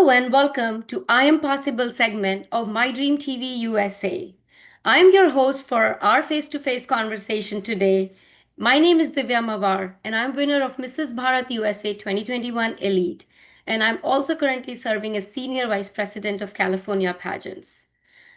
Hello and welcome to I Am Possible segment of My Dream TV USA. I am your host for our face-to-face conversation today. My name is Divya Mowar and I'm winner of Mrs. Bharat USA 2021 Elite, and I'm also currently serving as Senior Vice President of California Pageants.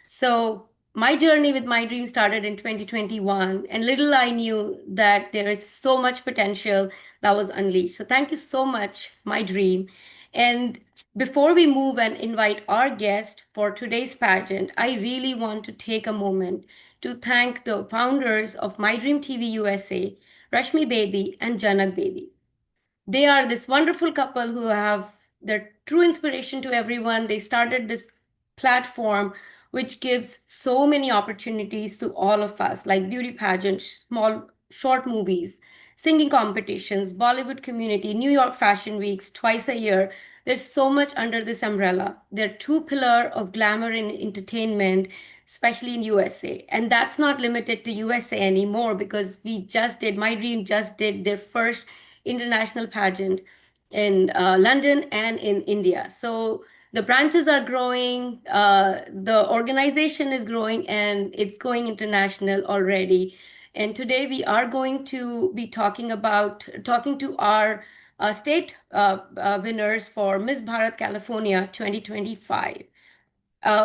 So, my journey with my dream started in 2021, and little I knew that there is so much potential that was unleashed. So, thank you so much, my dream. And before we move and invite our guest for today's pageant, I really want to take a moment to thank the founders of My Dream TV USA, Rashmi Bedi and Janak Bedi. They are this wonderful couple who have their true inspiration to everyone. They started this platform which gives so many opportunities to all of us, like beauty pageants, small short movies, singing competitions, Bollywood community, New York fashion weeks twice a year. There's so much under this umbrella. They're two pillar of glamour in entertainment, especially in USA. And that's not limited to USA anymore, because we just did, My Dream just did their first international pageant in London and in India. So the branches are growing, the organization is growing, and it's going international already. And today we are going to be talking to our state winners for Miss Bharat California 2025.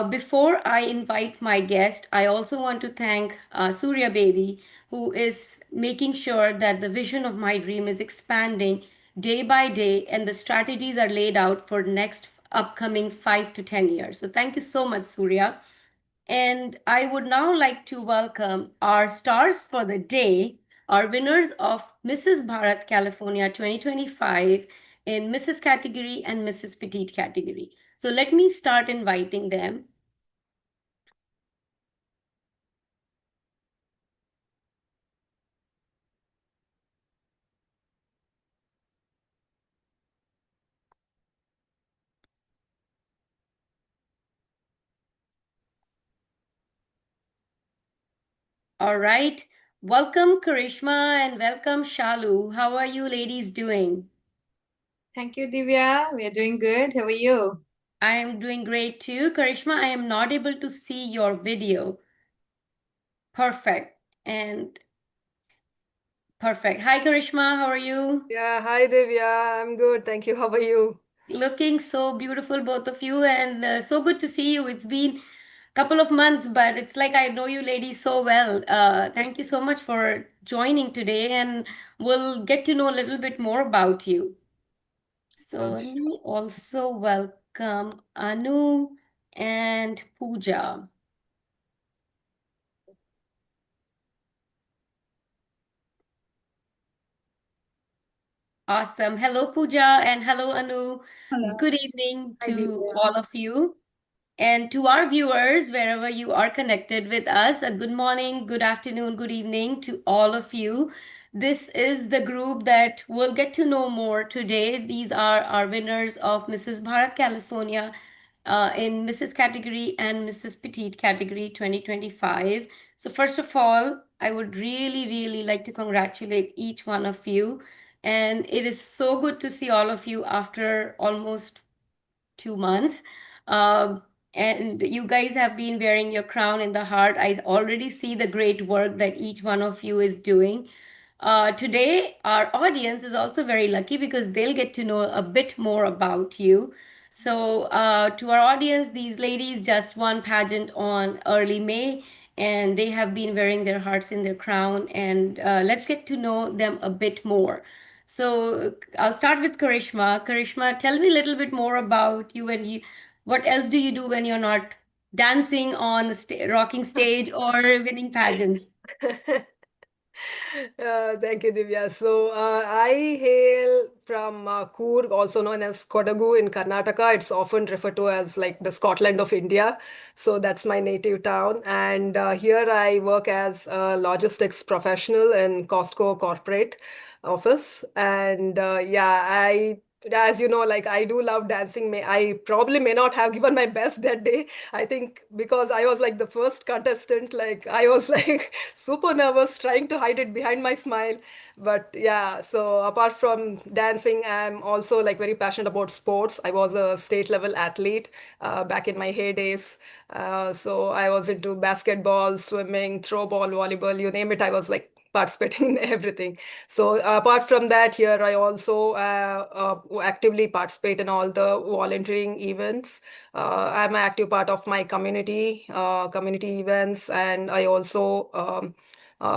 Before I invite my guest, I also want to thank Surya Bedi, who is making sure that the vision of my dream is expanding day by day and the strategies are laid out for next upcoming 5 to 10 years. So thank you so much, Surya. And I would now like to welcome our stars for the day, our winners of Mrs. Bharat California 2025 in Mrs. category and Mrs. Petite category. So let me start inviting them. All right. Welcome, Karishma, and welcome, Shalu. How are you ladies doing? Thank you, Divya. We are doing good. How are you? I am doing great too. Karishma, I am not able to see your video. Perfect. And perfect. Hi, Karishma. How are you? Yeah, hi Divya. I'm good. Thank you. How are you? Looking so beautiful, both of you, and so good to see you. It's been a couple of months, but it's like I know you ladies so well. Thank you so much for joining today, and we'll get to know a little bit more about you. So let me also welcome Anu and Pooja. Awesome. Hello, Pooja, and hello, Anu. Hello. Good evening Hi to Divya. all of you. And to our viewers, wherever you are connected with us, a good morning, good afternoon, good evening to all of you. This is the group that we'll get to know more today. These are our winners of Mrs. Bharat California in Mrs. category and Mrs. Petite category 2025. So, first of all, I would really, really like to congratulate each one of you. And it is so good to see all of you after almost 2 months. Um, and you guys have been wearing your crown in the heart. I already see the great work that each one of you is doing. Today, our audience is also very lucky because they'll get to know a bit more about you. So, to our audience, these ladies just won pageant on early May, and they have been wearing their hearts in their crown. And let's get to know them a bit more. So, I'll start with Karishma. Karishma, tell me a little bit more about you and you. What else do you do when you're not dancing on a rocking stage or winning pageants? Thank you, Divya. So, I hail from Coorg, also known as Kodagu in Karnataka. It's often referred to as like the Scotland of India. So, that's my native town. And here I work as a logistics professional in Costco corporate office. And yeah, I as you know, like I do love dancing. I probably may not have given my best that day. I think because I was like the first contestant, like I was like super nervous, trying to hide it behind my smile. But yeah, so apart from dancing, I'm also like very passionate about sports. I was a state level athlete back in my heydays. So I was into basketball, swimming, throw ball, volleyball, you name it. I was like participating in everything. So apart from that, here I also actively participate in all the volunteering events. I'm an active part of my community events, and I also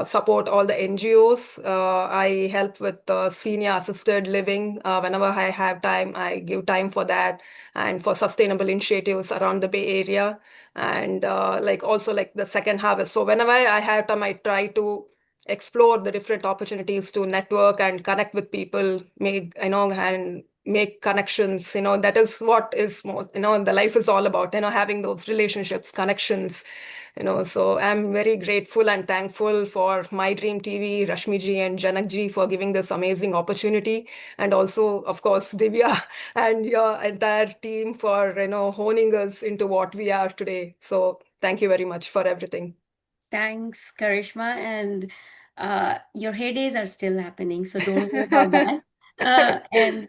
support all the NGOs. I help with senior assisted living. Whenever I have time, I give time for that and for sustainable initiatives around the Bay Area, and like also like the second harvest. So whenever I have time, I try to explore the different opportunities to network and connect with people, and make connections. That is what is most, the life is all about, having those relationships, connections. So I'm very grateful and thankful for My Dream TV, Rashmi ji and Janak ji for giving this amazing opportunity. And also, of course, Divya and your entire team for, honing us into what we are today. So thank you very much for everything. Thanks, Karishma. And your heydays are still happening, so don't worry about that. And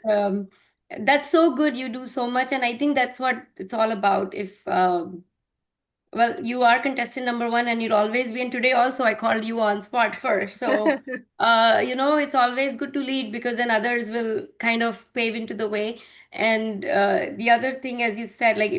that's so good. You do so much, and I think that's what it's all about. If well, you are contestant number one, and you'll always be. And today also, I called you on spot first. So, it's always good to lead because then others will kind of pave into the way. And the other thing, as you said, like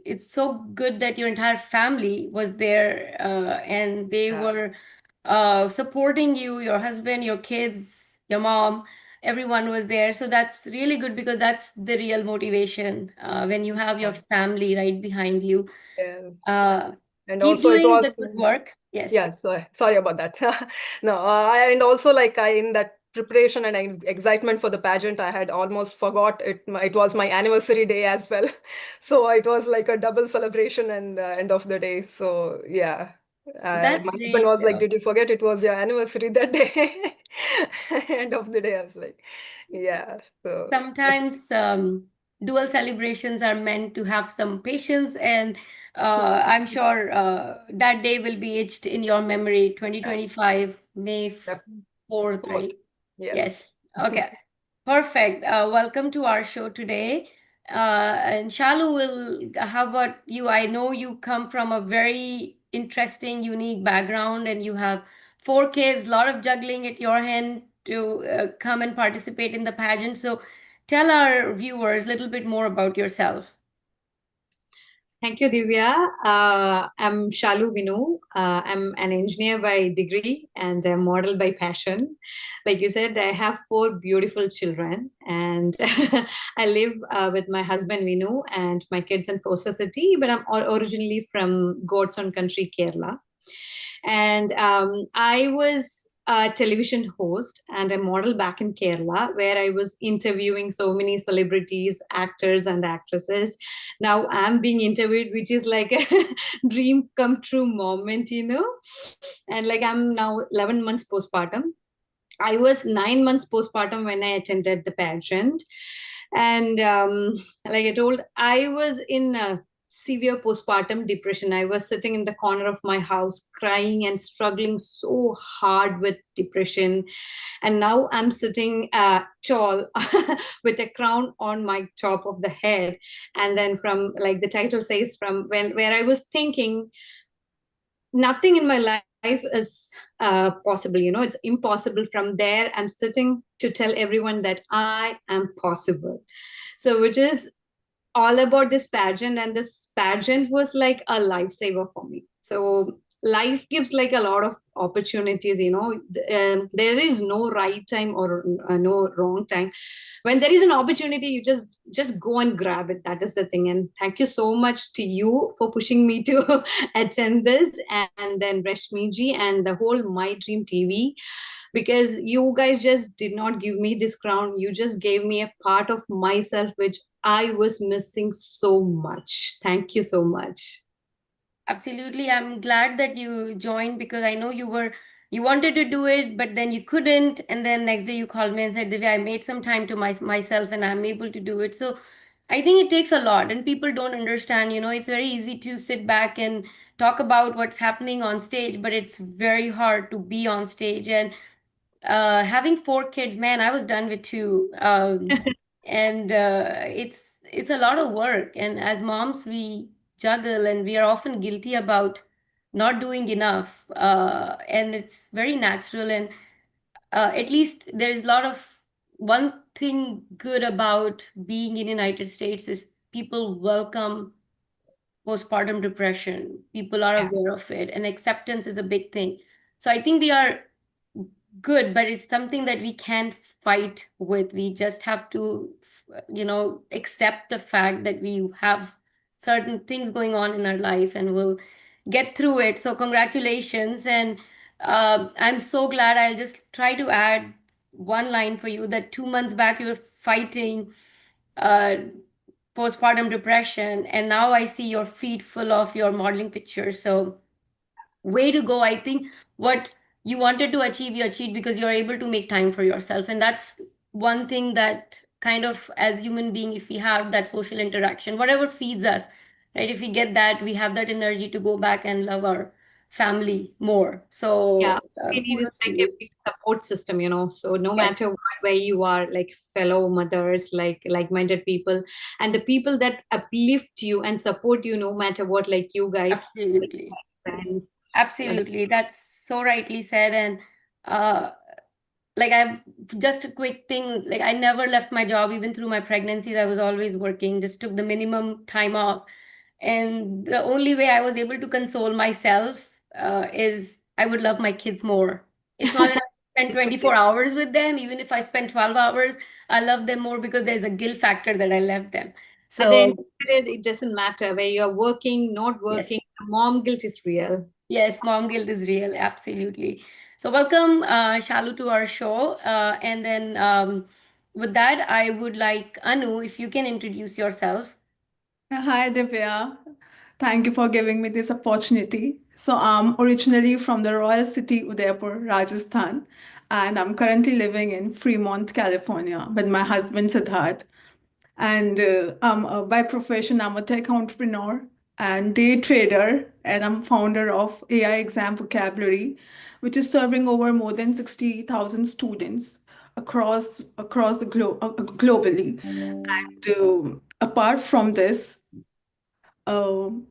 it's so good that your entire family was there, and they Yeah. were supporting you, your husband, your kids, your mom. Everyone was there. So that's really good because that's the real motivation when you have your family right behind you. Yeah. uh, And Keep also it doing the was good work. Yes. yeah, sorry about that. No, and also like I in that preparation and excitement for the pageant, I had almost forgot it. It was my anniversary day as well, so it was like a double celebration and end of the day. So yeah, That's my husband great. was like, "Did you forget it was your anniversary that day?" End of the day, I was like, "Yeah." So Sometimes dual celebrations are meant to have some patience, and I'm sure that day will be etched in your memory. yeah, 2025, May definitely. 4th, Both. right? Yes. Yes. Okay. Perfect. Welcome to our show today. And Shalu will, how about you? I know you come from a very interesting, unique background, and you have four kids, a lot of juggling at your hand to come and participate in the pageant. So tell our viewers a little bit more about yourself. Thank you, Divya. I'm Shalu Vinu. I'm an engineer by degree and a model by passion. Like you said, I have four beautiful children, and I live with my husband Vinu and my kids in Fossa City. But I'm originally from Godson Country, Kerala. And I was a television host and a model back in Kerala, where I was interviewing so many celebrities, actors, and actresses. Now I'm being interviewed, which is like a dream come true moment. And like I'm now 11 months postpartum. I was 9 months postpartum when I attended the pageant. And like I told, I was in a severe postpartum depression. I was sitting in the corner of my house crying and struggling so hard with depression. And now I'm sitting tall with a crown on my top of the head. And then from, like the title says, from when where I was thinking nothing in my life is possible, it's impossible. From there I'm sitting to tell everyone that I am possible. So which is all about this pageant, and this pageant was like a lifesaver for me. So life gives like a lot of opportunities. There is no right time or no wrong time. When there is an opportunity, you just go and grab it. That is the thing. And thank you so much to you for pushing me to attend this, and then Rashmi ji and the whole My Dream TV, because you guys just did not give me this crown. You just gave me a part of myself which I was missing so much. Thank you so much. Absolutely. I'm glad that you joined because I know you were you wanted to do it, but then you couldn't. And then next day you called me and said, Divya, I made some time to myself and I'm able to do it. So I think it takes a lot, and people don't understand. It's very easy to sit back and talk about what's happening on stage, but it's very hard to be on stage. And having four kids, man, I was done with two. And it's a lot of work. And as moms, we juggle, and we are often guilty about not doing enough. And it's very natural. And at least there is a lot of one thing good about being in United States is people welcome postpartum depression. People are Yeah, aware of it, and acceptance is a big thing. So I think we are good, but it's something that we can't fight with. We just have to, accept the fact that we have certain things going on in our life, and we'll get through it. So congratulations. And I'm so glad. I'll just try to add one line for you, that 2 months back you were fighting uh, postpartum depression, and now I see your feed full of your modeling pictures. So way to go. I think what you wanted to achieve, you achieved, because you're able to make time for yourself. And that's one thing that, kind of, as human being, if we have that social interaction, whatever feeds us, right, if we get that, we have that energy to go back and love our family more. yeah. So We need is kudos to like a you. big support system, so no matter Yes, what, where you are, like fellow mothers, like-minded people, and the people that uplift you and support you, no matter what, like you guys, like absolutely. friends. Absolutely, that's so rightly said. And uh, like, I've just a quick thing, like, I never left my job. Even through my pregnancies, I was always working, just took the minimum time off. And the only way I was able to console myself is I would love my kids more. It's not that I spend It's 24 hours with them. Even if I spend 12 hours, I love them more because there's a guilt factor that I left them. At the end So of the day, it doesn't matter where you're working, not working. yes. Mom guilt is real. Yes, mom guilt is real. Absolutely. So, welcome, Shalu, to our show. And then with that, I would like Anu, if you can introduce yourself. Hi, Divya. Thank you for giving me this opportunity. So, I'm originally from the royal city Udaipur, Rajasthan, and I'm currently living in Fremont, California, with my husband Siddharth. And by profession, I'm a tech entrepreneur and day trader, and I'm founder of AI Exam Vocabulary, which is serving over more than 60,000 students across the globally. And apart from this, I'm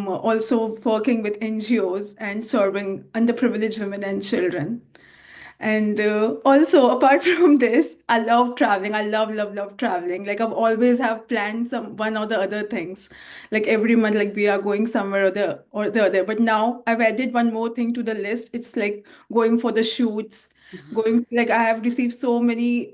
also working with NGOs and serving underprivileged women and children. And also, apart from this, I love traveling. I love traveling. Like I've always have planned some one or the other things. Like every month, like we are going somewhere or the other. But now I've added one more thing to the list. It's like going for the shoots, going like I have received so many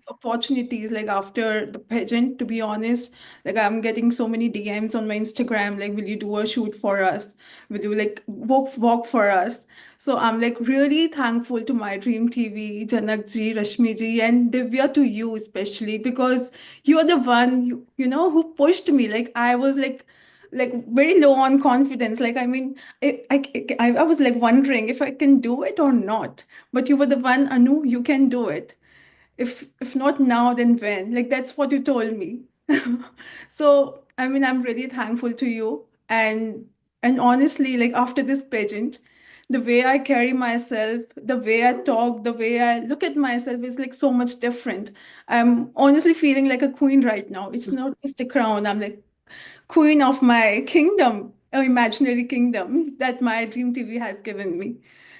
opportunities like after the pageant, to be honest. Like I'm getting so many DMs on my Instagram, like, will you do a shoot for us? Will you like walk for us? So I'm like really thankful to my Dream TV, Janak ji, Rashmi ji, and Divya, to you especially, because you are the one who pushed me. Like I was like very low on confidence. Like I mean, I was like wondering if I can do it or not. But you were the one, Anu, you can do it. If not now, then when? Like that's what you told me. So I mean, I'm really thankful to you. And honestly, like after this pageant, the way I carry myself, the way I talk, the way I look at myself is like so much different. I'm honestly feeling like a queen right now. It's not just a crown. I'm like queen of my kingdom, an imaginary kingdom that my Dream TV has given me.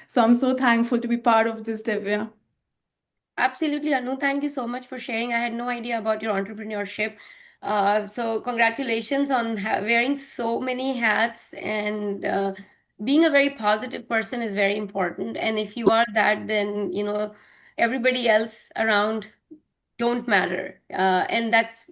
So I'm so thankful to be part of this, Divya. Absolutely, Anu. Thank you so much for sharing. I had no idea about your entrepreneurship. So, congratulations on wearing so many hats, and being a very positive person is very important. And if you are that, then, everybody else around don't matter. And that's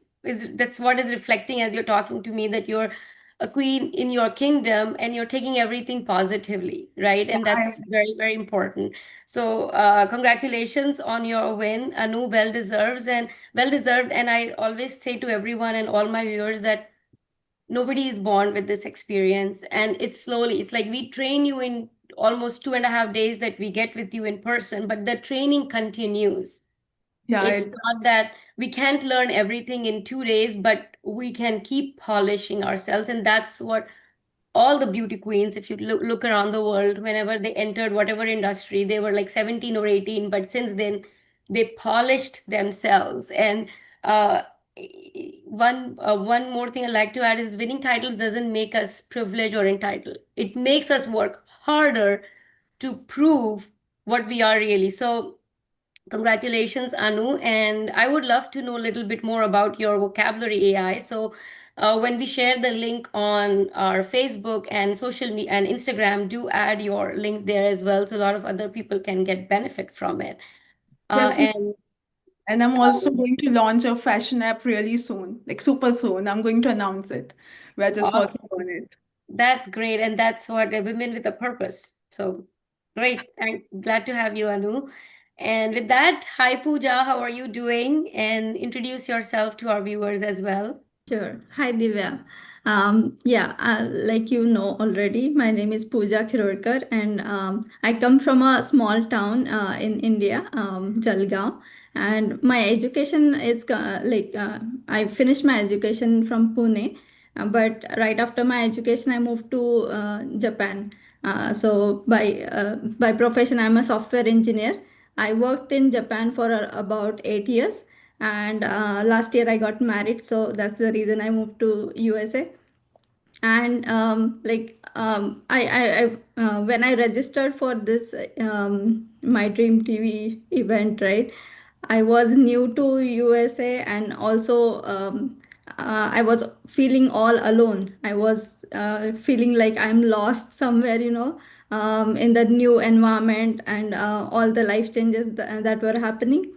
what is reflecting as you're talking to me, that you're a queen in your kingdom and you're taking everything positively, right? Yeah, And that's very, very important. So congratulations on your win, Anu. Well deserved. And I always say to everyone and all my viewers that nobody is born with this experience, and it's slowly, it's like we train you in almost 2.5 days that we get with you in person, but the training continues. Yeah, It's not that we can't learn everything in 2 days, but we can keep polishing ourselves. And that's what all the beauty queens, if you look around the world, whenever they entered whatever industry, they were like 17 or 18. But since then, they polished themselves. And uh, one more thing I'd like to add is winning titles doesn't make us privileged or entitled. It makes us work harder to prove what we are really. So congratulations, Anu. And I would love to know a little bit more about your vocabulary AI. So, when we share the link on our Facebook and social media and Instagram, do add your link there as well, so a lot of other people can get benefit from it. definitely. And And I'm also going to launch a fashion app really soon, like super soon. I'm going to announce it. We're just working awesome. on it. That's great. And that's what women with a purpose. So great. Thanks. Glad to have you, Anu. And with that, hi Pooja, how are you doing? And introduce yourself to our viewers as well. Sure. Hi, Divya. Yeah, like you know already, my name is Pooja Khirorkar, and I come from a small town in India, Jalgaon. And my education is I finished my education from Pune, but right after my education, I moved to Japan. So by profession, I'm a software engineer. I worked in Japan for about 8 years, and last year I got married, so that's the reason I moved to USA. And when I registered for this my dream TV event, right, I was new to USA, and also I was feeling all alone. I was feeling like I'm lost somewhere, in the new environment, and all the life changes that were happening.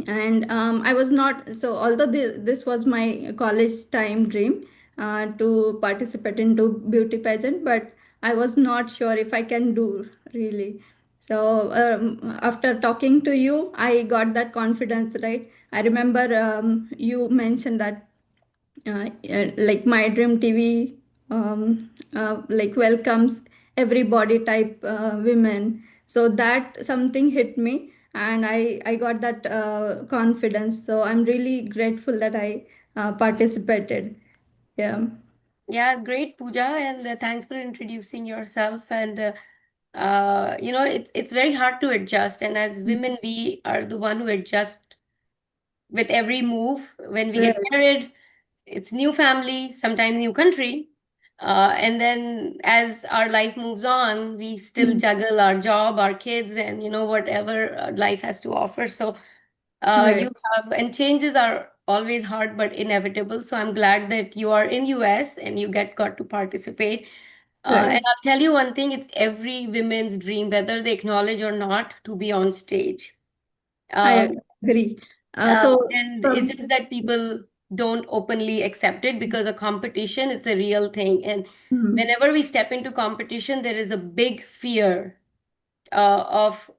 And I was not, so although this was my college time dream to participate into beauty pageant, but I was not sure if I can do really. So after talking to you, I got that confidence, right? I remember you mentioned that like my dream TV like welcomes everybody type women. So that something hit me, and I got that confidence. So I'm really grateful that I participated. Yeah. Yeah, great, Pooja, and thanks for introducing yourself. And it's very hard to adjust, and as women, we are the one who adjust with every move. When we get Right. married, it's new family, sometimes new country, and then as our life moves on, we still Mhm. juggle our job, our kids, and whatever life has to offer. So Right. you have, and changes are always hard but inevitable. So I'm glad that you are in US and you got to participate. And Right. I'll tell you one thing, it's every women's dream, whether they acknowledge or not, to be on stage. I Um, agree. So and it's from just that people don't openly accept it because a competition, it's a real thing. And Mhm. whenever we step into competition, there is a big fear of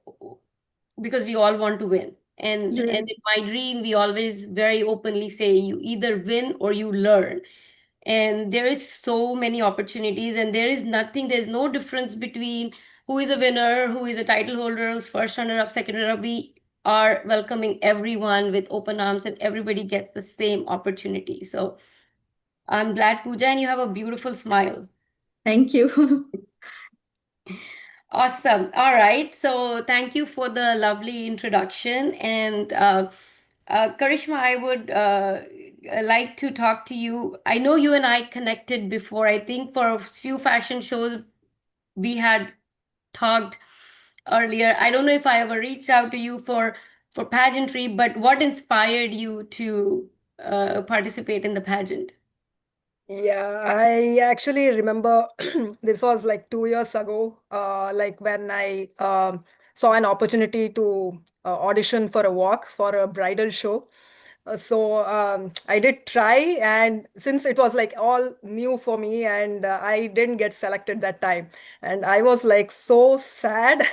because we all want to win. And Right. in my dream, we always very openly say you either win or you learn. And there is so many opportunities, and there's no difference between who is a winner, who is a title holder, who's first runner up, second runner up. We are welcoming everyone with open arms, and everybody gets the same opportunity. So I'm glad, Pooja, and you have a beautiful smile. Thank you. Awesome. All right. So thank you for the lovely introduction. And Karishma, I would like to talk to you. I know you and I connected before. I think for a few fashion shows we had talked earlier. I don't know if I ever reached out to you for pageantry, but what inspired you to participate in the pageant? Yeah, I actually remember this was like 2 years ago, like when I saw an opportunity to audition for a walk for a bridal show. So I did try, and since it was like all new for me, and I didn't get selected that time, and I was like so sad,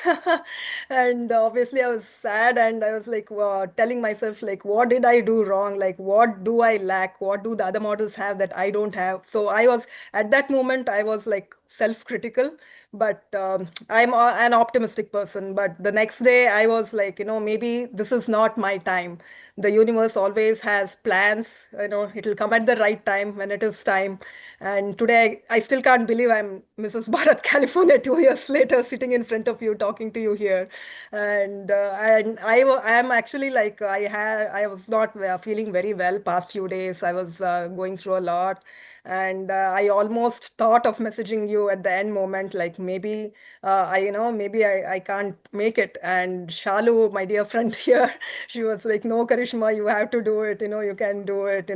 and obviously I was sad, and I was like telling myself like, what did I do wrong? Like, what do I lack? What do the other models have that I don't have? So I was at that moment, I was like self-critical, but an optimistic person. But the next day I was like, maybe this is not my time. The universe always has plans, it'll come at the right time when it is time. And today I still can't believe I'm Mrs. Bharat, California, 2 years later, sitting in front of you, talking to you here. And I am actually like, I was not feeling very well past few days. I was going through a lot, and I almost thought of messaging you at the end moment, like maybe maybe I can't make it. And Shalu, my dear friend here, she was like, no, Karishma, you have to do it, you can do it,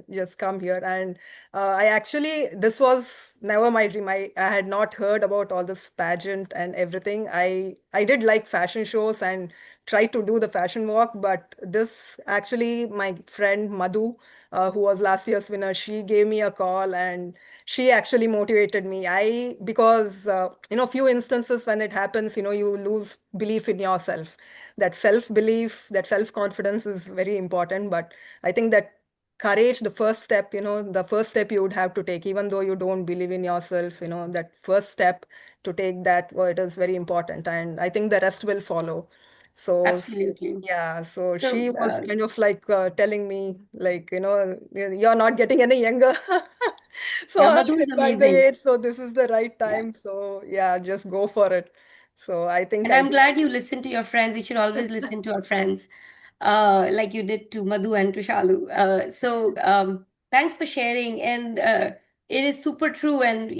just come here. And I actually, this was never my dream. I had not heard about all this pageant and everything. I did like fashion shows and tried to do the fashion walk, but this actually, my friend Madhu, who was last year's winner, she gave me a call, and she actually motivated me. Because few instances when it happens, you lose belief in yourself. That self belief, that self confidence is very important. But I think that courage, the first step, the first step you would have to take, even though you don't believe in yourself, that first step to take, that, well, it is very important. And I think the rest will follow. So Absolutely. yeah, so she So, was kind of like telling me, like, you're not getting any younger. So yeah, early Madhu is by the amazing. age, so this is the right Yeah. time. So yeah, just go for it. So I think And I I'm did. glad you listened to your friends. We should always listen to our friends, like you did to Madhu and to Shalu. Thanks for sharing. And it is super true. And,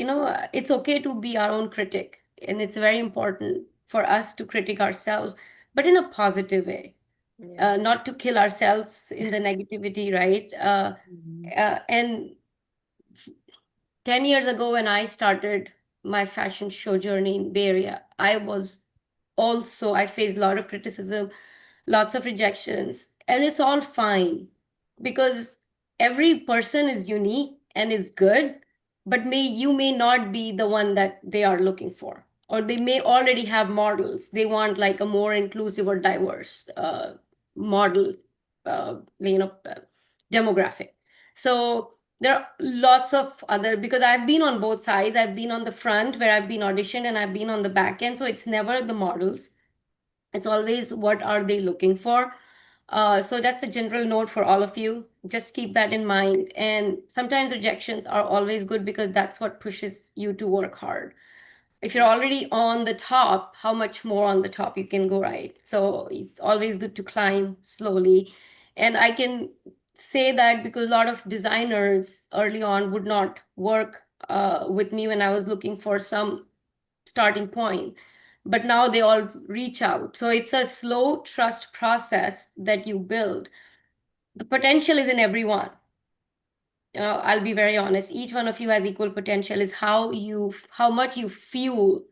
it's okay to be our own critic. And it's very important for us to critique ourselves, but in a positive way, Yeah. not to kill ourselves in the negativity, right? Mhm. And 10 years ago, when I started my fashion show journey in Bay Area, I faced a lot of criticism, lots of rejections, and it's all fine because every person is unique and is good, but you may not be the one that they are looking for, or they may already have models. They want like a more inclusive or diverse model, demographic. So there are lots of other, because I've been on both sides. I've been on the front where I've been auditioned, and I've been on the back end. So it's never the models, it's always what are they looking for. So that's a general note for all of you. Just keep that in mind. And sometimes rejections are always good because that's what pushes you to work hard. If you're already on the top, how much more on the top you can go, right? So it's always good to climb slowly. And I can say that because a lot of designers early on would not work with me when I was looking for some starting point, but now they all reach out. So it's a slow trust process that you build. The potential is in everyone. I'll be very honest, each one of you has equal potential. Is how much you fuel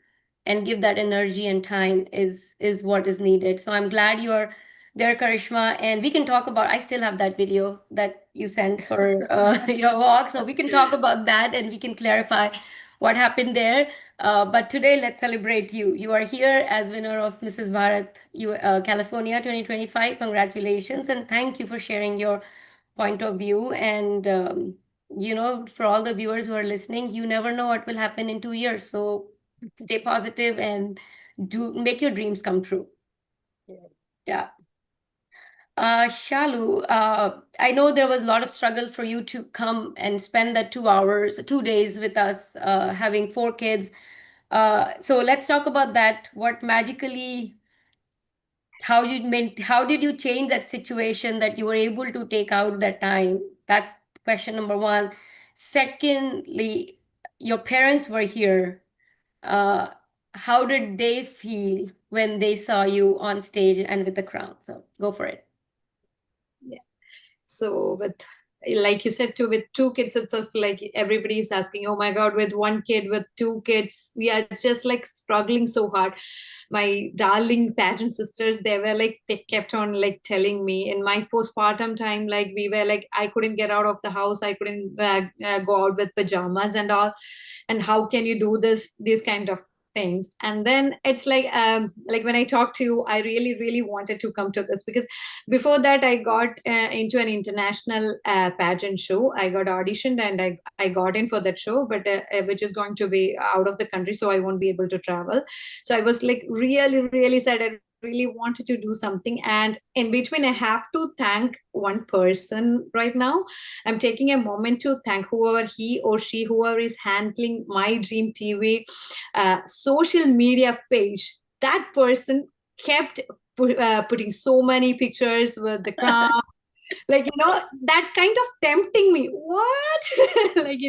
and give that energy and time is what is needed. So I'm glad you're there, Karishma, and we can talk about, I still have that video that you sent for your walk, so we can talk about that and we can clarify what happened there. But today, let's celebrate you. You are here as winner of Mrs. Bharat California 2025. Congratulations, and thank you for sharing your point of view. And for all the viewers who are listening, you never know what will happen in 2 years. So stay positive and do make your dreams come true. Yeah. Yeah. Shalu, I know there was a lot of struggle for you to come and spend that 2 hours, 2 days with us, having 4 kids. So let's talk about that. How did you change that situation that you were able to take out that time? That's question number one. Secondly, your parents were here. Uh, how did they feel when they saw you on stage and with the crown? So go for it. Yeah. So with, like you said, too, with two kids itself, like everybody is asking, oh my God, with one kid, with two kids, we are just like struggling so hard. My darling pageant sisters, they kept on like telling me in my postpartum time, like we were like, I couldn't get out of the house, I couldn't go out with pajamas and all, and how can you do this kind of things. And then it's like when I talked to you, I really, really wanted to come to this because before that I got into an international pageant show. I got auditioned and I got in for that show, but which is going to be out of the country, so I won't be able to travel. So I was like really, really sad. I really wanted to do something, and in between I have to thank one person right now. I'm taking a moment to thank whoever he or she, whoever is handling my Dream TV social media page. That person kept putting so many pictures with the crown, like, that kind of tempting me. What? Like,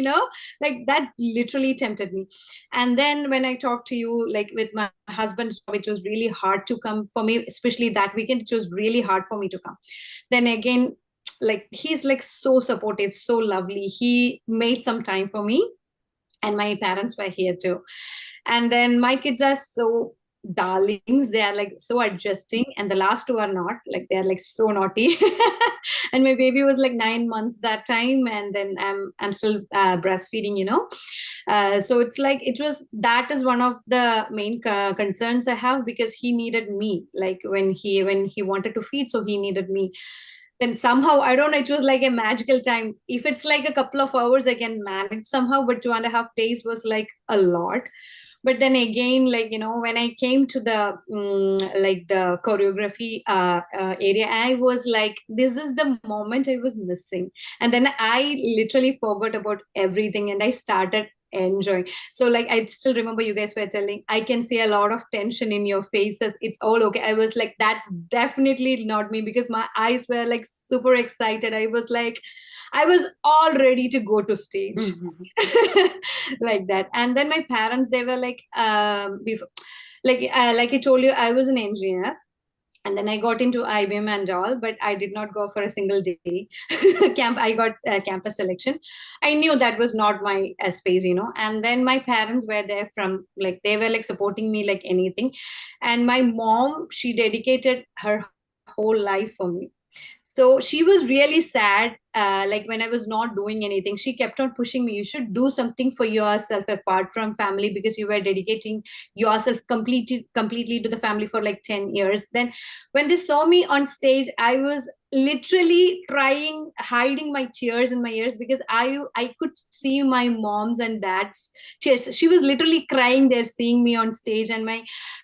like that literally tempted me. And then when I talked to you, like with my husband's job, it was really hard to come for me, especially that weekend. It was really hard for me to come. Then again, like he's like so supportive, so lovely. He made some time for me, and my parents were here too. And then my kids are so darlings. They are like so adjusting, and the last two are not. Like they are like so naughty. And my baby was like 9 months that time, and then I'm still breastfeeding. So it's like that is one of the main concerns I have, because he needed me. Like when he wanted to feed, so he needed me. Then somehow, I don't know, it was like a magical time. If it's like a couple of hours, I can manage somehow, but 2.5 days was like a lot. But then again, like, when I came to the like the choreography area, I was like, this is the moment I was missing. And then I literally forgot about everything, and I started enjoying. So like, I still remember you guys were telling, I can see a lot of tension in your faces, it's all okay. I was like, that's definitely not me, because my eyes were like super excited. I was like, I was all ready to go to stage. Like that. And then my parents, they were like, before, like I told you, I was an engineer, and then I got into IBM and all, but I did not go for a single day. I got campus selection. I knew that was not my space. And then my parents were there from, like, they were like supporting me like anything. And my mom, she dedicated her whole life for me. So she was really sad. Like when I was not doing anything, she kept on pushing me, you should do something for yourself apart from family, because you were dedicating yourself completely to the family for like 10 years. Then when they saw me on stage, I was literally trying hiding my tears in my ears, because I could see my mom's and dad's tears. She was literally crying there seeing me on stage, and my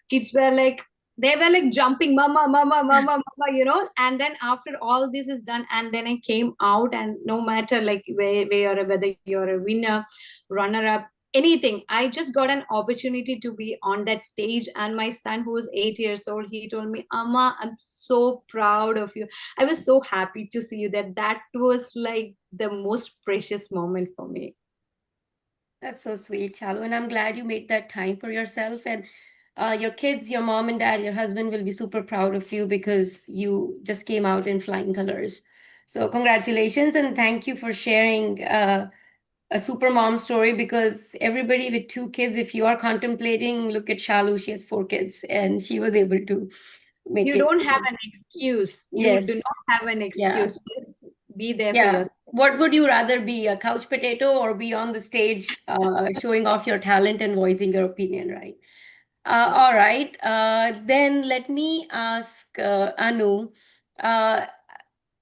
kids were like, they were like jumping, mama, mama, mama, mama. And then after all this is done, and then I came out, and no matter like whether you're a winner, runner up, anything, I just got an opportunity to be on that stage. And my son, who was 8 years old, he told me, Amma, I'm so proud of you. I was so happy to see you. That was like the most precious moment for me. That's so sweet, Chalu. And I'm glad you made that time for yourself. And your kids, your mom and dad, your husband will be super proud of you because you just came out in flying colors. So, congratulations and thank you for sharing a super mom story, because everybody with two kids, if you are contemplating, look at Shalu, she has four kids and she was able to make You it. don't have an excuse. You do Yes. not have an Yeah. excuse. Just be there for Yeah. yourself. What would you rather be, a couch potato or be on the stage showing off your talent and voicing your opinion, right? All right. Then let me ask Anu. Uh,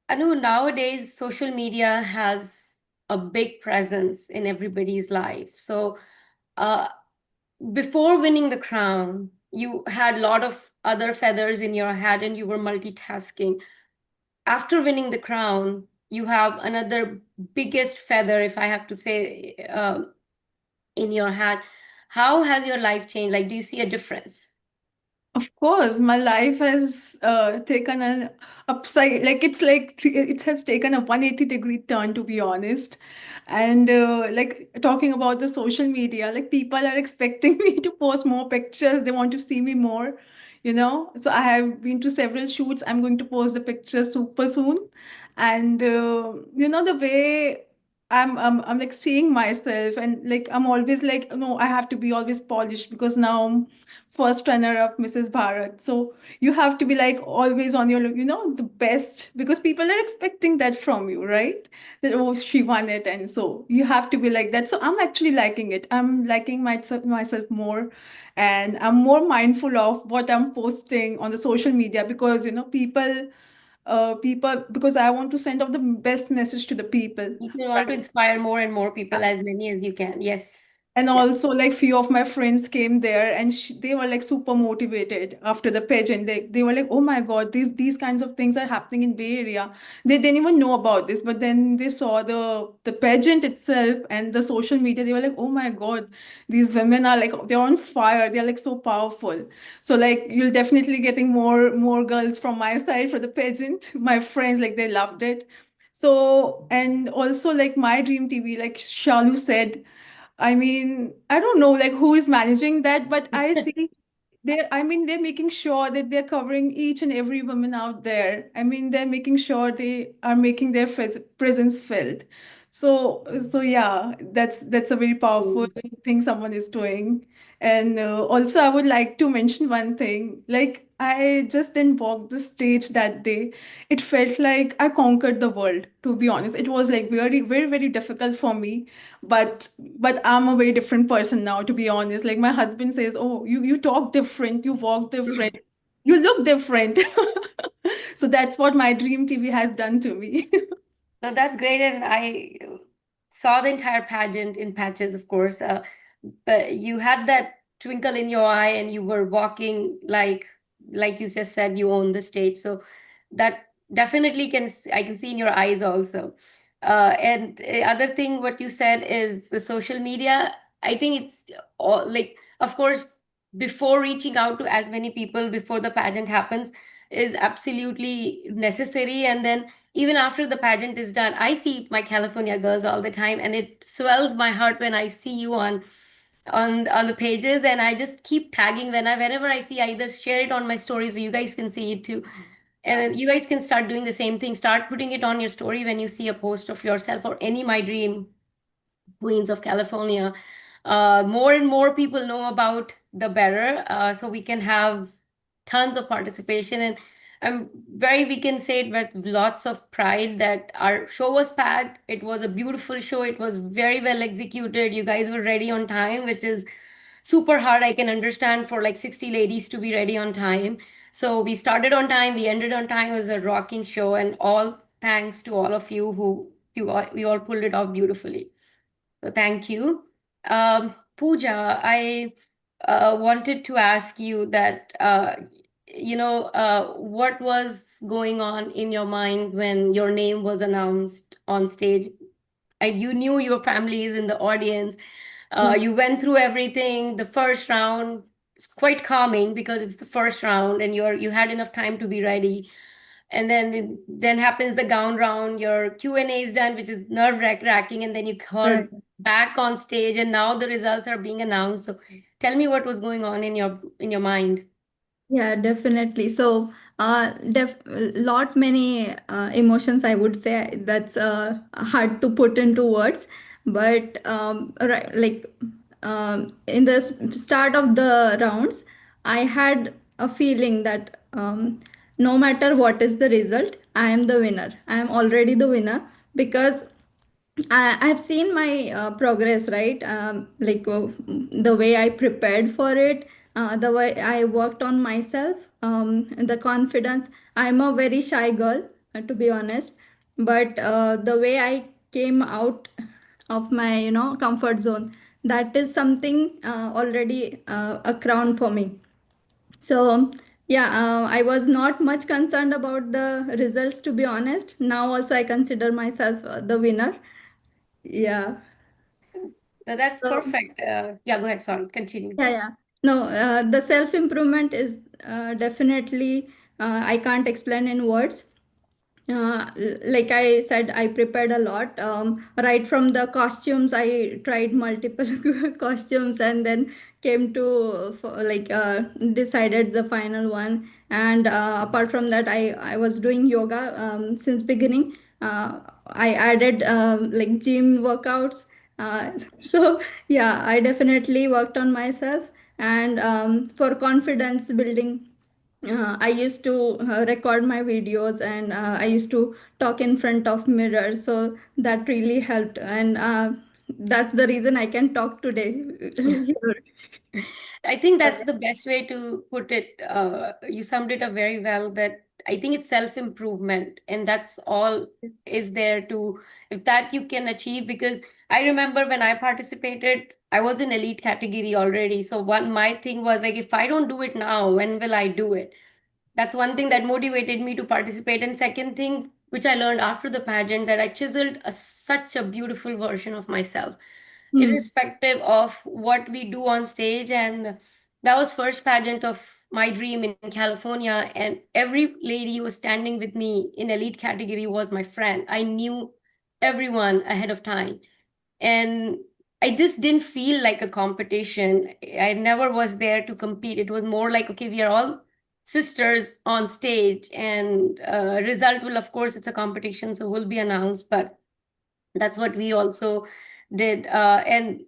Anu, nowadays social media has a big presence in everybody's life. So, uh, before winning the crown, you had a lot of other feathers in your hat and you were multitasking. After winning the crown, you have another biggest feather, if I have to say, in your hat. How has your life changed? Like, do you see a difference? Of course, my life has taken an upside, it has taken a 180-degree turn, to be honest. And like talking about the social media, like people are expecting me to post more pictures. They want to see me more. So I have been to several shoots. I'm going to post the pictures super soon. And the way I'm like seeing myself, and like I'm always like, no, I have to be always polished because now I'm first runner up Mrs. Bharat. So you have to be like always on your, the best, because people are expecting that from you, right? That, oh, she won it, and so you have to be like that. So I'm actually liking it. I'm liking myself more, and I'm more mindful of what I'm posting on the social media, because people, because I want to send out the best message to the people. You want to inspire more and more people, as many as you can. Yes. And Yes. also, like, few of my friends came there, and they were like super motivated after the pageant. They were like, "Oh my God, these kinds of things are happening in Bay Area." They didn't even know about this, but then they saw the pageant itself and the social media. They were like, "Oh my God, these women are like, they're on fire. They're like so powerful." So like, you'll definitely getting more girls from my side for the pageant. My friends, like, they loved it. So, and also like my dream TV, like Shalu said, I mean, I don't know like who is managing that, but I see they're making sure that they're covering each and every woman out there. I mean, they're making sure they are making their presence felt. So yeah, that's a very powerful thing someone is doing. And also, I would like to mention one thing. Like, I just didn't walk the stage that day. It felt like I conquered the world, to be honest. It was like very, very, very difficult for me, but I'm a very different person now, to be honest. Like, my husband says, "Oh, you talk different, you walk different, you look different." So that's what my dream TV has done to me. No, that's great. And I saw the entire pageant in patches, of course. But you had that twinkle in your eye and you were walking like you just said, you own the stage. So that definitely I can see in your eyes also. And other thing, what you said is the social media. I think it's all like, of course, before reaching out to as many people before the pageant happens is absolutely necessary. And then even after the pageant is done, I see my California girls all the time, and it swells my heart when I see you on the pages, and I just keep tagging whenever I see. I either share it on my stories so you guys can see it too. And you guys can start doing the same thing. Start putting it on your story when you see a post of yourself or any My Dream Queens of California. More and more people know about the better, so we can have tons of participation. And I'm very, we can say it with lots of pride that our show was packed. It was a beautiful show. It was very well executed. You guys were ready on time, which is super hard. I can understand for like 60 ladies to be ready on time. So we started on time, we ended on time. It was a rocking show, and all thanks to all of you who you all pulled it off beautifully. So thank you. Pooja, I wanted to ask you that, what was going on in your mind when your name was announced on stage? You knew your family is in the audience. You went through everything. The first round is quite calming because it's the first round, and you had enough time to be ready. And then happens the gown round. Your Q&A is done, which is nerve-wracking, and then you called Right. back on stage, and now the results are being announced. So tell me what was going on in your mind. Yeah, definitely. So, lot many emotions, I would say. That's hard to put into words. But right, like in the start of the rounds, I had a feeling that no matter what is the result, I am the winner. I am already the winner, because I've seen my progress, right? The way I prepared for it, the way I worked on myself, and the confidence. I'm a very shy girl, to be honest, but the way I came out of my, comfort zone, that is something already a crown for me. So yeah, I was not much concerned about the results, to be honest. Now also I consider myself the winner. Yeah. That's So, perfect. Yeah, go ahead. Sorry, continue. yeah, yeah. No, the self improvement is definitely, I can't explain in words. Like I said, I prepared a lot. Right from the costumes, I tried multiple costumes, and then came to decided the final one. And apart from that, I was doing yoga since beginning. I added like gym workouts. So yeah, I definitely worked on myself. And for confidence building, I used to record my videos, and I used to talk in front of mirrors. So that really helped. And that's the reason I can talk today here. I think that's the best way to put it. You summed it up very well. That I think it's self-improvement, and that's all is there to, if that you can achieve. Because I remember when I participated, I was in elite category already. So one my thing was like, if I don't do it now, when will I do it? That's one thing that motivated me to participate. And second thing, which I learned after the pageant, that I chiseled such a beautiful version of myself, Hmm. irrespective of what we do on stage. And that was first pageant of my dream in California. And every lady who was standing with me in elite category was my friend. I knew everyone ahead of time. And I just didn't feel like a competition. I never was there to compete. It was more like, okay, we are all sisters on stage, and result will, of course, it's a competition, so will be announced. But that's what we also did. And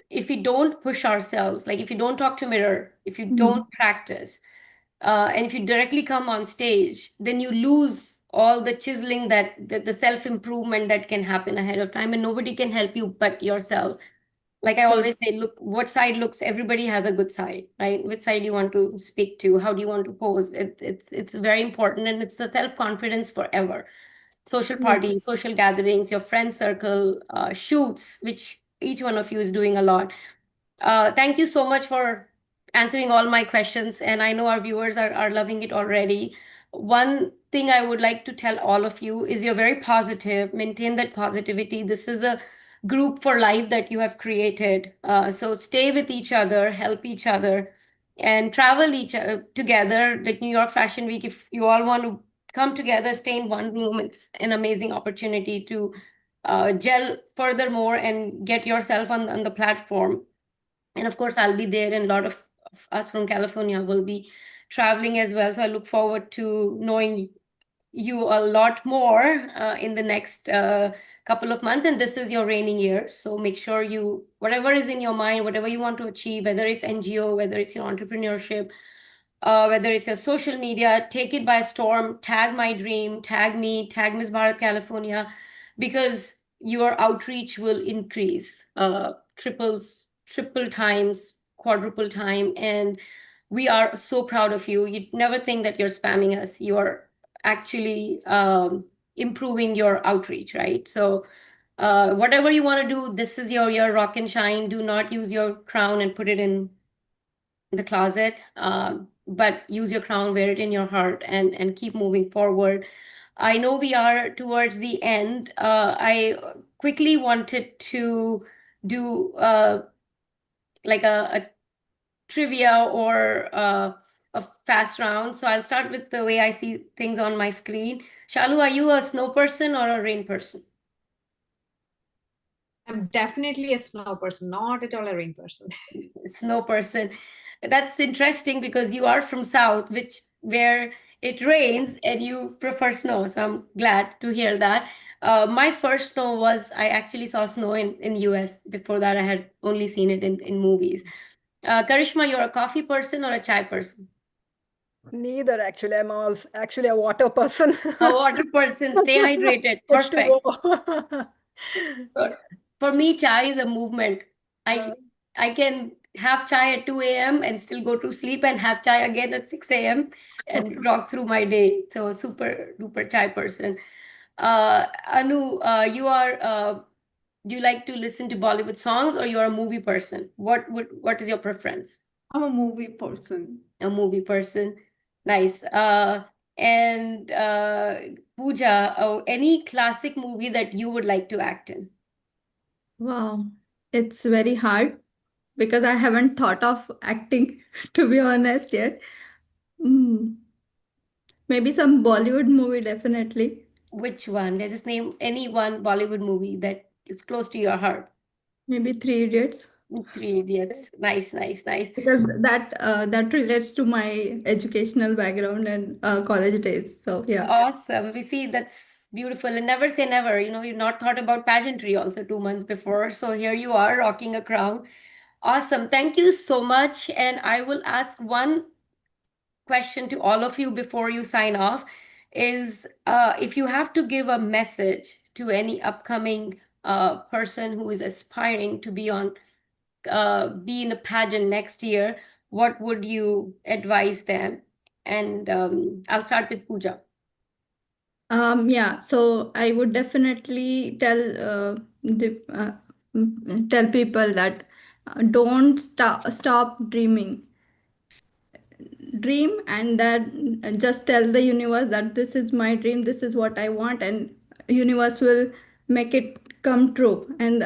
if we don't push ourselves, like if you don't talk to mirror, if you don't Hmm. practice, and if you directly come on stage, then you lose all the chiseling, that the self improvement that can happen ahead of time, and nobody can help you but yourself. Like I So always say, look, what side looks, everybody has a good side, right? Which side you want to speak to, how do you want to pose, it's very important, and it's a self confidence forever. Social true. parties, social gatherings, your friend circle, shoots, which each one of you is doing a lot. Thank you so much for answering all my questions, and I know our viewers are loving it already. One thing I would like to tell all of you is you're very positive. Maintain that positivity. This is a group for life that you have created. So stay with each other, help each other, and travel together. Like New York Fashion Week, if you all want to come together, stay in one room, it's an amazing opportunity to gel furthermore and get yourself on the platform. And of course, I'll be there, and a lot of us from California will be traveling as well. So I look forward to knowing you a lot more in the next couple of months. And this is your reigning year. So make sure you, whatever is in your mind, whatever you want to achieve, whether it's NGO, whether it's your entrepreneurship, whether it's your social media, take it by storm, tag my dream, tag me, tag Miss Bharat California, because your outreach will increase triple times, quadruple time. And we are so proud of you. You never think that you're spamming us. You're actually improving your outreach, right? So whatever you want to do, this is your year, rock and shine. Do not use your crown and put it in the closet, but use your crown, wear it in your heart, and keep moving forward. I know we are towards the end. I quickly wanted to do like a trivia or a fast round. So I'll start with the way I see things on my screen. Shalu, are you a snow person or a rain person? I'm definitely a snow person, not at all a rain person. Snow person. That's interesting because you are from South, which where it rains and you prefer snow. So I'm glad to hear that. My first snow was I actually saw snow in US. Before that, I had only seen it in movies. Karishma, you're a coffee person or a chai person? Neither, actually. I'm actually a water person. A water person. Stay hydrated. Perfect. H2O. For, for me, chai is a movement. Uh, I I can have chai at 2 a.m. and still go to sleep and have chai again at 6 a.m. and rock through my day. So super duper chai person. Anu, you are do you like to listen to Bollywood songs or you're a movie person? What is your preference? I'm a movie person. A movie person. Nice. And Pooja, any classic movie that you would like to act in? Wow, it's very hard because I haven't thought of acting, to be honest, yet. Mm, maybe some Bollywood movie, definitely. Which one? Let's just name any one Bollywood movie that is close to your heart. Maybe Three Idiots, Three Idiots. Nice, nice, nice. because that relates to my educational background and college days. So yeah. Awesome. We see that's beautiful. And never say never. You've not thought about pageantry also 2 months before. So here you are rocking a crown. Awesome. Thank you so much. And I will ask one question to all of you before you sign off is if you have to give a message to any upcoming person who is aspiring to be in a pageant next year, what would you advise them? And I'll start with Pooja. Yeah, so I would definitely tell people that don't stop dreaming. Dream, and that just tell the universe that this is my dream, this is what I want, and universe will make it come true. And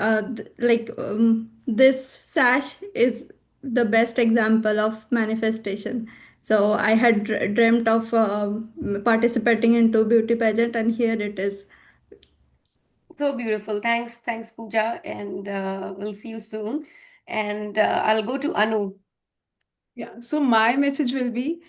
this sash is the best example of manifestation. So I had dreamt of participating into beauty pageant, and here it is. So beautiful. Thanks, Pooja. And we'll see you soon. And I'll go to Anu. Yeah, so my message will be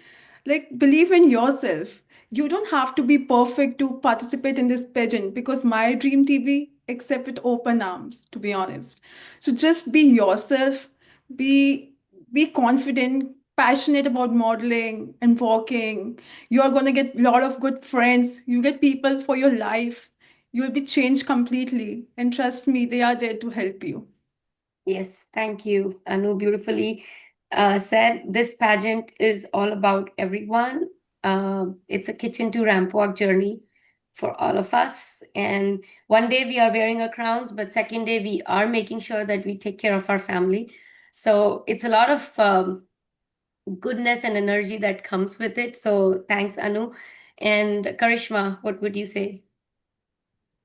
like, believe in yourself. You don't have to be perfect to participate in this pageant because my dream TV accept with open arms, to be honest. So just be yourself, be be confident, passionate about modeling and walking. You are gonna get a lot of good friends. You get people for your life. You will be changed completely. And trust me, they are there to help you. Yes, thank you, Anu. Beautifully said. This pageant is all about everyone. It's a kitchen to ramp walk journey for all of us. And one day we are wearing our crowns, but second day we are making sure that we take care of our family. So it's a lot of goodness and energy that comes with it. So thanks, Anu. And Karishma, what would you say?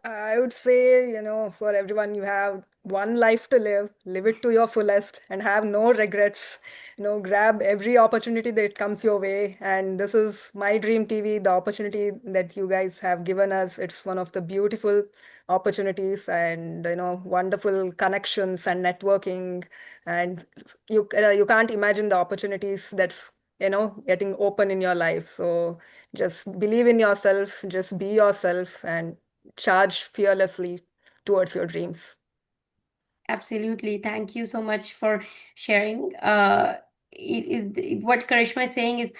I would say, for everyone, you have one life to live it to your fullest, and have no regrets. Grab every opportunity that comes your way. And this is my dream TV, the opportunity that you guys have given us. It's one of the beautiful opportunities and, wonderful connections and networking. And you can't imagine the opportunities that's, getting open in your life. So just believe in yourself, just be yourself, and charge fearlessly towards your dreams. Absolutely. Thank you so much for sharing. What Karishma is saying is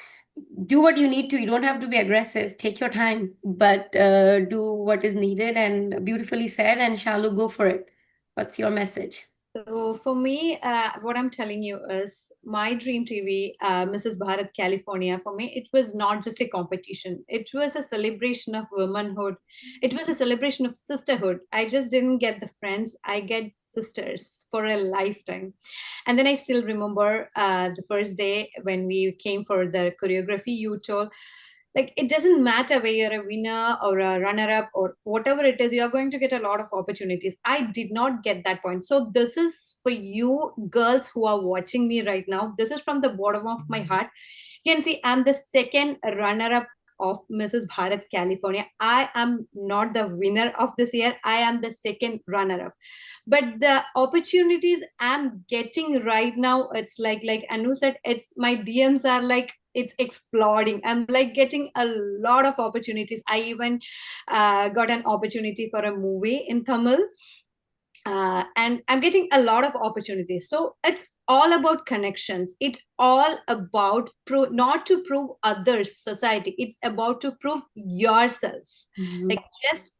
do what you need to. You don't have to be aggressive. Take your time, but do what is needed. And beautifully said. And Shalu, go for it. What's your message? So for me, what I'm telling you is my dream TV, Mrs. Bharat, California. For me, it was not just a competition. It was a celebration of womanhood. It was a celebration of sisterhood. I just didn't get the friends. I get sisters for a lifetime. And then I still remember the first day when we came for the choreography. You told, like, it doesn't matter whether you're a winner or a runner up or whatever it is, you're going to get a lot of opportunities. I did not get that point. So this is for you girls who are watching me right now. This is from the bottom of my heart. You can see I'm the second runner up of Mrs. Bharat, California. I am not the winner of this year. I am the second runner up. But the opportunities I'm getting right now, it's like Anu said, it's my DMs are like it's exploding. I'm like getting a lot of opportunities. I even got an opportunity for a movie in Tamil, and I'm getting a lot of opportunities. So it's all about connections. It's all about not to prove others society. It's about to prove yourself. Mhm. Like, just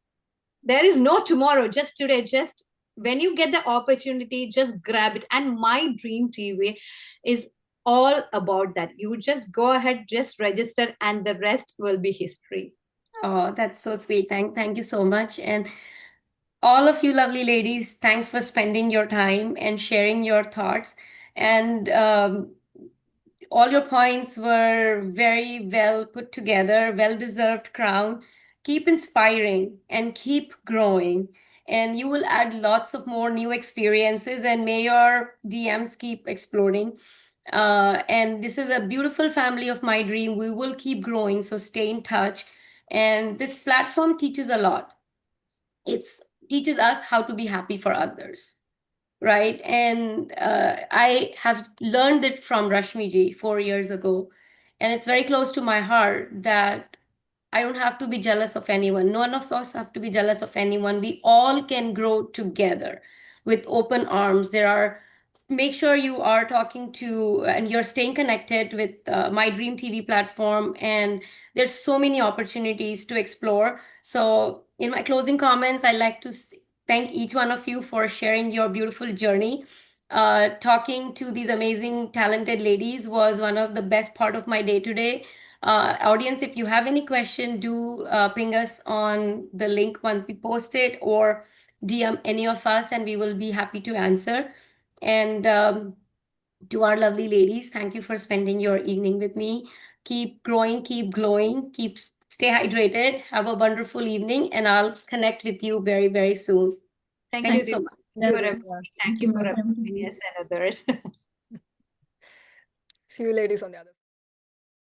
there is no tomorrow, just today. Just when you get the opportunity, just grab it. And my dream TV is all about that. You just go ahead, just register, and the rest will be history. Oh, that's so sweet. Thank you so much. And all of you lovely ladies, thanks for spending your time and sharing your thoughts. And all your points were very well put together, well deserved crown. Keep inspiring and keep growing. And you will add lots of more new experiences, and may your DMs keep exploding. And this is a beautiful family of my dream. We will keep growing, so stay in touch. And this platform teaches a lot. It's teaches us how to be happy for others, right? And I have learned it from Rashmi ji 4 years ago, and it's very close to my heart that I don't have to be jealous of anyone. None of us have to be jealous of anyone. We all can grow together with open arms. Make sure you are talking to and you're staying connected with My Dream TV platform. And there's so many opportunities to explore. So, in my closing comments, I'd like to thank each one of you for sharing your beautiful journey. Talking to these amazing, talented ladies was one of the best part of my day today. Audience, if you have any question, do ping us on the link once we post it, or DM any of us, and we will be happy to answer. And to our lovely ladies, thank you for spending your evening with me. Keep growing, keep glowing, stay hydrated. Have a wonderful evening, and I'll connect with you very, very soon. Thank you, Thanks so Divya. much. Thank you for Thank you, everything. Divya. Thank you for everything, yes, and others. See you ladies on the other side.